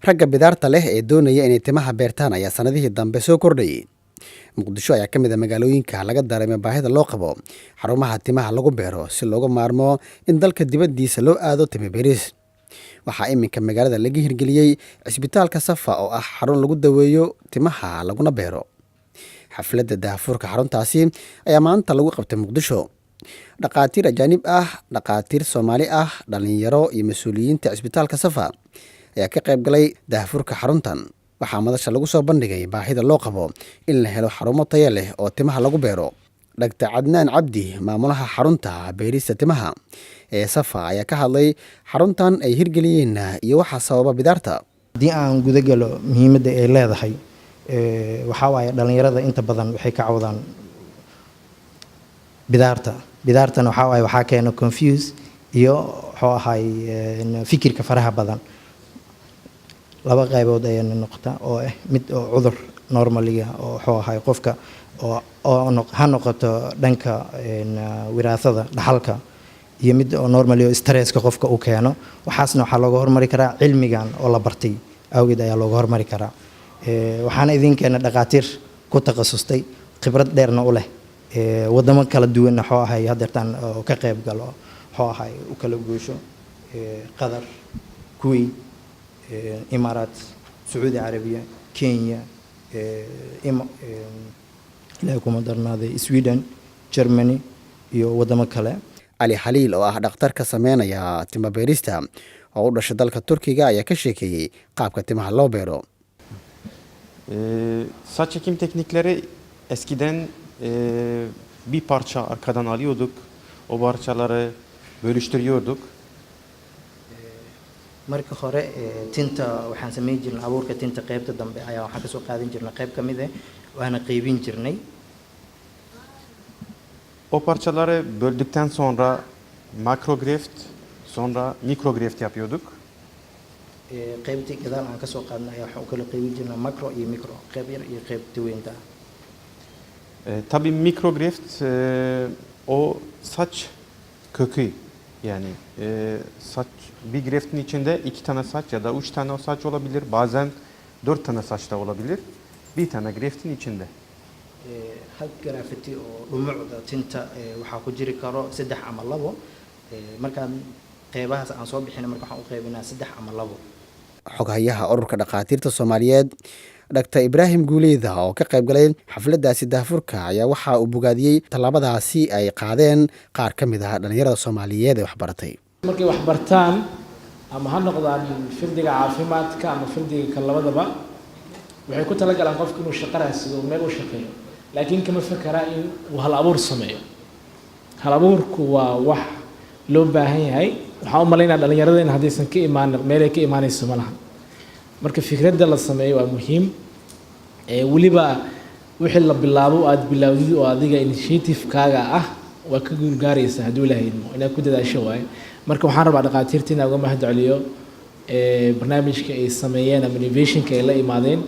ragga bidaarta leh ee doonaya inay timaha beertaan ayaa sanadihii dambe soo kordhayay. Muqdisho ayaa ka mid ah magaalooyinka laga dareemay baahida loo qabo xarumaha timaha lagu beero si looga maarmo in dalka dibaddiisa loo aado timo beeris. Waxaa iminka magaalada laga hirgeliyey cisbitaalka Safa oo ah xarun lagu daweeyo timaha laguna beero. Xafladda daahfurka xaruntaasi ayaa maanta lagu qabtay Muqdisho. Dhaqaatiir ajaanib ah, dhaqaatiir Soomaali ah, dhalinyaro iyo mas'uuliyiinta cisbitaalka Safa ayaa ka qayb galay daahfurka xaruntan. Waxaa madasha lagu soo bandhigay baahida loo qabo in la helo xarumo tayo leh oo timaha lagu beero. Dr. Cadnaan Cabdi, maamulaha xarunta beerista timaha ee Safa, ayaa ka hadlay xaruntan ay hirgeliyeen iyo waxa sababa bidaarta. Haddii aan guda galo muhiimadda ay leedahay, waxaa waaye dhalinyarada inta badan waxay ka cawdaan bidaartana waxaa keena confuse iyo fikirka faraha badan. laba qaybood ay noqota oo mid oo cudur normaliga oo qofka oo ha noqoto dhanka wiraasada dhaxalka iyo mid oo normally stresska qofka uu keeno. waxaasna waxa looga hormari karaa cilmigan oo la bartay awgeed ayaa looga hormari karaa. waxaana idinkeena dhaqaatiir ku takhasustay khibrad dheerna u leh wadamo kala duwan hadeertaan oo ka qayb galo u kala goosho Qatar, Kuwait, Imaaraat, Sacuudi Carabiya, Kenya, ilaa kuma darnaaday Sweden, Germany iyo wadamo kale. Ali Xaliil oo ah dhakhtarka sameynaya timo beerista oo u dhashay dalka Turkiga ayaa ka sheekeeyay qaabka timaha loo beero. Saç ekim teknikleri eskiden bir parça arkadan alıyorduk. O parçaları bölüştürüyorduk. marka hore tinta waxaan sameyn jirnay abuurka tinta qaybta dambe ayaa waxaan ka soo qaadan jirnay qayb kamid ah waana qaybin jirnay. O parçaları böldükten sonra makrogreft, sonra mikrogreft yapıyorduk. qaybtii gadaal aan ka soo qaadnay ayaa waxaan u kala qaybin jirnay makro iyo mikro, qayb yar iyo qayb weynta. Tabii mikrogreft o saç kökü, yani saç bir greftin içinde 2 tane saç ya da 3 tane saç olabilir. Bazen 4 tane saç da olabilir. Bir tane greftin içinde. hal grafiti oo dhumucda tinta waxaa ku jiri karo 3 ama 2. markaan qaybahaas aan soo bixinay marka waxaan u qaybinaa 3 ama 2. Xoghayaha ururka dhaqaatiirta Soomaaliyeed Dr. Ibrahim Guuleyda oo ka qayb galay xafladdaasi daahfurka ayaa waxa uu bogaadiyey tallaabadaasi ay qaadeen qaar ka mid ah dhalinyarada Soomaaliyeed ee wax baratay. markay wax bartaan ama ha noqdaan fildiga caafimaadka ama fildiga kale labadaba waxay ku talagalaan qofka inuu shaqo raadsiyo meel uu shaqeeyo laakiin kama fakara in uu hal abuur sameeyo. hal abuurku waa wax loo baahan yahay. waxaan u maleynayaa dhalinyarada in haddaysan ka imaan meel ay ka imaanayso ma laha. marka fikradda la sameeyo waa muhiim. weliba wixii la bilaabo aad bilowdid oo adiga initiative-kaaga ah waa ka guulgaaraysa hadduu ilaahay idmo inaad ku dadaasho waaye. marka waxaan rabaa dhaqaatiirta inaan uga mahad celiyo barnaamijka ay sameeyeen ama innovationka ay la imaadeen.